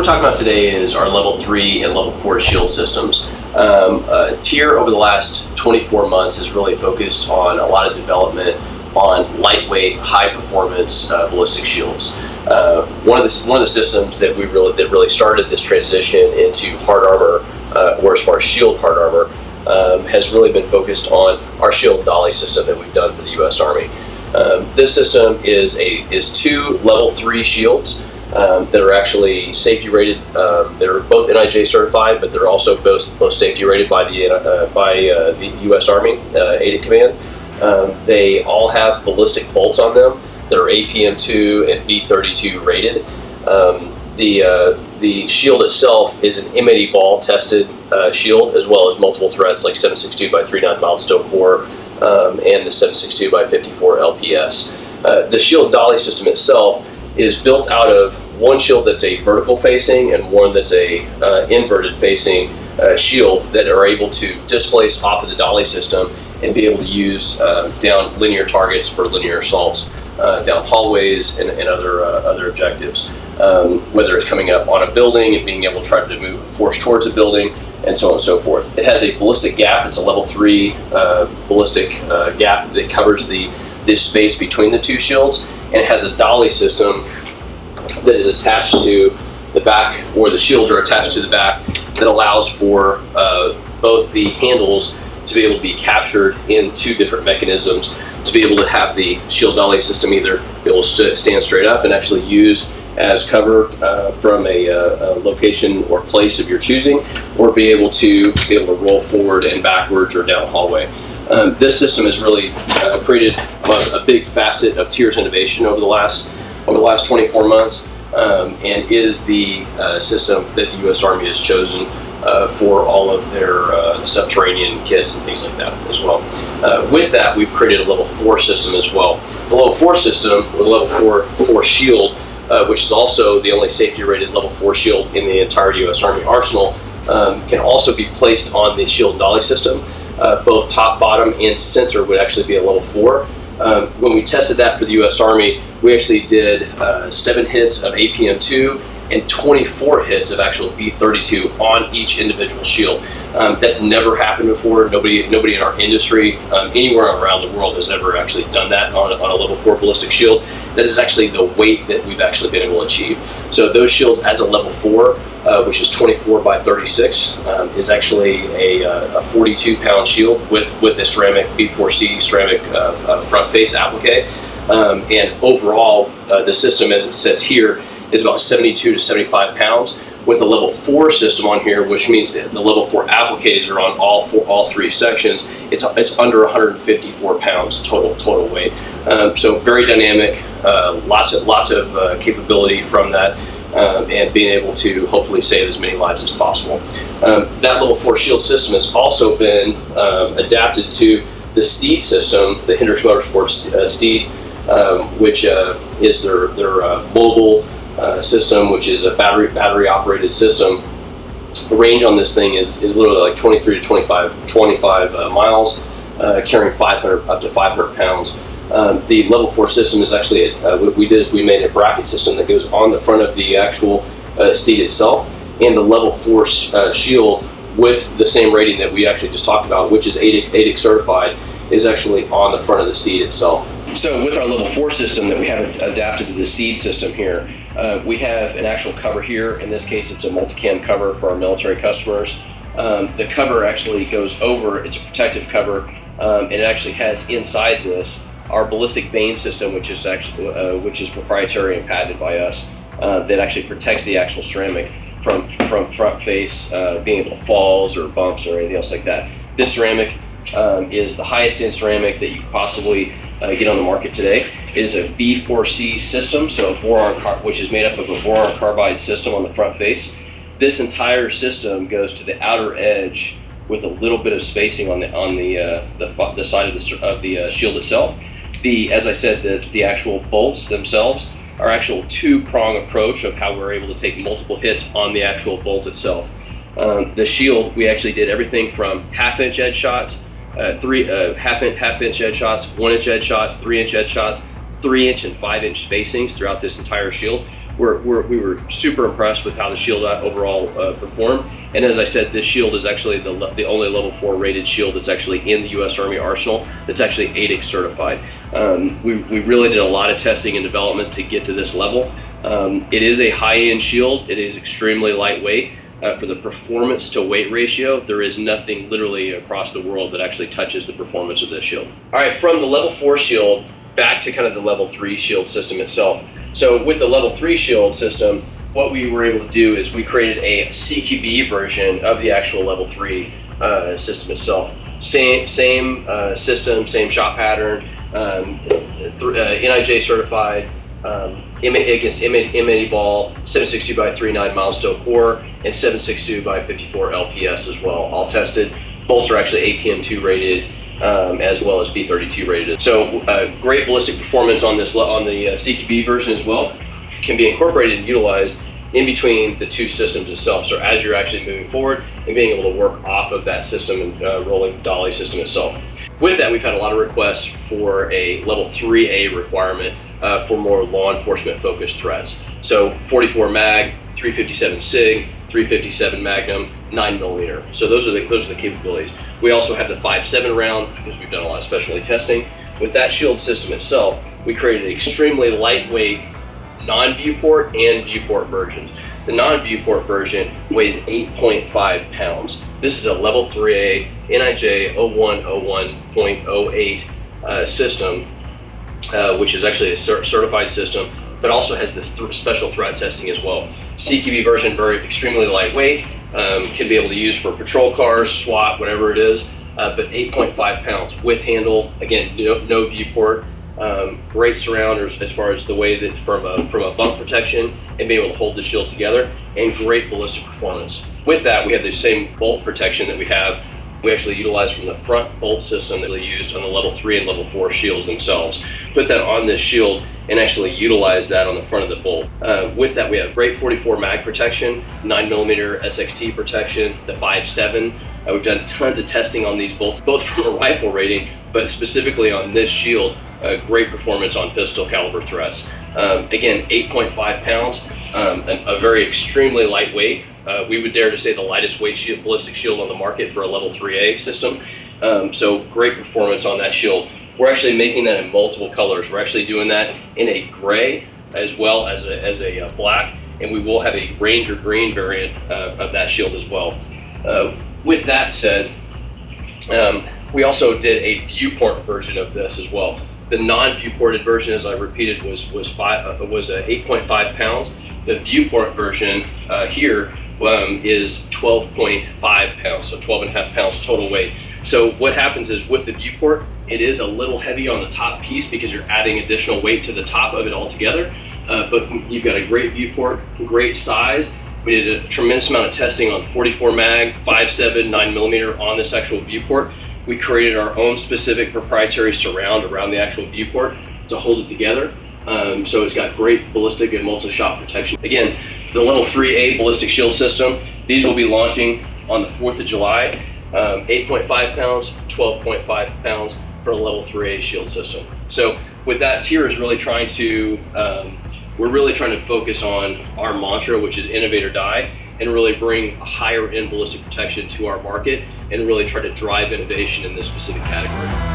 we're talking about today is our level 3 and level 4 shield systems. TYR over the last 24 months has really focused on a lot of development on lightweight, high performance ballistic shields. One of the systems that really started this transition into hard armor, or as far as shield hard armor, has really been focused on our shield dolly system that we've done for the U.S. Army. This system is two level 3 shields that are actually safety rated. They're both NIJ certified, but they're also both safety rated by the U.S. Army AIDIC Command. They all have ballistic bolts on them that are APM2 and B32 rated. The shield itself is an M80 ball tested shield, as well as multiple threads like 7.62 by 3.9 mild steel core and the 7.62 by 54 LPS. The shield dolly system itself is built out of one shield that's a vertical facing and one that's a inverted facing shield that are able to displace off of the dolly system and be able to use down linear targets for linear assaults, down hallways and other objectives, whether it's coming up on a building and being able to try to move force towards a building, and so on and so forth. It has a ballistic gap. It's a level 3 ballistic gap that covers this space between the two shields, and it has a dolly system that is attached to the back, or the shields are attached to the back, that allows for both the handles to be able to be captured in two different mechanisms, to be able to have the shield dolly system either be able to stand straight up and actually use as cover from a location or place of your choosing, or be able to roll forward and backwards or down hallway. This system has really created a big facet of TYR's innovation over the last 24 months, and is the system that the U.S. Army has chosen for all of their subterranean kits and things like that as well. With that, we've created a level 4 system as well. The level 4 system, or the level 4 shield, which is also the only safety rated level 4 shield in the entire U.S. Army arsenal, can also be placed on the shield dolly system. Both top, bottom, and center would actually be a level 4. When we tested that for the U.S. Army, we actually did 7 hits of APM2 and 24 hits of actual B32 on each individual shield. That's never happened before. Nobody in our industry, anywhere around the world, has ever actually done that on a level 4 ballistic shield. That is actually the weight that we've actually been able to achieve. So those shields as a level 4, which is 24 by 36, is actually a 42-pound shield with a ceramic B4C ceramic front face applique. And overall, the system as it sits here is about 72 to 75 pounds, with a level 4 system on here, which means that the level 4 appliques are on all 3 sections. It's under 154 pounds total weight. So very dynamic, lots of capability from that, and being able to hopefully save as many lives as possible. That level 4 shield system has also been adapted to the Steed system, the Hendrix Motorsports Steed, which is their mobile system, which is a battery operated system. The range on this thing is literally like 23 to 25 miles, carrying up to 500 pounds. The level 4 system is actually what we did is we made a bracket system that goes on the front of the actual Steed itself, and the level 4 shield with the same rating that we actually just talked about, which is AIDIC certified, is actually on the front of the Steed itself. So with our level 4 system that we have adapted to the Steed system here, we have an actual cover here. In this case, it's a multicam cover for our military customers. The cover actually goes over, it's a protective cover, and it actually has inside this our ballistic vane system, which is proprietary and patented by us, that actually protects the actual ceramic from front face being able to falls or bumps or anything else like that. This ceramic is the highest end ceramic that you could possibly get on the market today. It is a B4C system, so which is made up of a boron carbide system on the front face. This entire system goes to the outer edge with a little bit of spacing on the side of the shield itself. As I said, the actual bolts themselves are actual 2-prong approach of how we're able to take multiple hits on the actual bolt itself. The shield, we actually did everything from half-inch edge shots, half-inch edge shots, 1-inch edge shots, 3-inch edge shots, 3-inch and 5-inch spacings throughout this entire shield. we were super impressed with how the shield overall performed. And as I said, this shield is actually the only level 4 rated shield that's actually in the U.S. Army arsenal that's actually ADIC certified. We really did a lot of testing and development to get to this level. It is a high-end shield. It is extremely lightweight. For the performance to weight ratio, there is nothing literally across the world that actually touches the performance of this shield. All right, from the level 4 shield back to kind of the level 3 shield system itself. So with the level 3 shield system, what we were able to do is we created a CQB version of the actual level 3 system itself. Same system, same shot pattern, NIJ certified, against M80 ball, 7.62 by 3.9 milestone core, and 7.62 by 54 LPS as well. All tested. Bolts are actually APM2 rated, as well as B32 rated. So great ballistic performance on this on the CQB version as well. Can be incorporated and utilized in between the two systems itself. So as you're actually moving forward and being able to work off of that system and rolling dolly system itself. With that, we've had a lot of requests for a level 3A requirement for more law enforcement focused threats. So 44 mag, 357 SIG, 357 Magnum, 9mm. So those are the capabilities. We also have the 5.7 round because we've done a lot of specialty testing. With that shield system itself, we created an extremely lightweight non-viewport and viewport versions. The non-viewport version weighs 8.5 pounds. This is a level 3A NIJ 0101.08 system, which is actually a certified system, but also has this special threat testing as well. CQB version, extremely lightweight, can be able to use for patrol cars, SWAT, whatever it is, but 8.5 pounds with handle, again, no viewport. Great surrounders as far as the way that from a bump protection and being able to hold the shield together, and great ballistic performance. With that, we have the same bolt protection that we actually utilize from the front bolt system that we used on the level 3 and level 4 shields themselves. Put that on this shield and actually utilize that on the front of the bolt. With that, we have great 44 mag protection, 9mm SXT protection, the 5.7. We've done tons of testing on these bolts, both from a rifle rating, but specifically on this shield, great performance on pistol caliber threats. Again, 8.5 pounds, a very extremely lightweight. We would dare to say the lightest weight ballistic shield on the market for a level 3A system. So great performance on that shield. We're actually making that in multiple colors. We're actually doing that in a gray as well as a black, and we will have a Ranger green variant of that shield as well. With that said, we also did a viewport version of this as well. The non-viewported version, as I repeated, was 8.5 pounds. The viewport version here is 12.5 pounds, so 12.5 pounds total weight. So what happens is with the viewport, it is a little heavy on the top piece because you're adding additional weight to the top of it altogether. But you've got a great viewport, great size. We did a tremendous amount of testing on 44 mag, 5.7, 9mm on this actual viewport. We created our own specific proprietary surround around the actual viewport to hold it together. So it's got great ballistic and multi-shot protection. Again, the level 3A ballistic shield system, these will be launching on the 4th of July. 8.5 pounds, 12.5 pounds for a level 3A shield system. So with that, TYR is really trying to, we're really trying to focus on our mantra, which is innovate or die, and really bring a higher end ballistic protection to our market and really try to drive innovation in this specific category.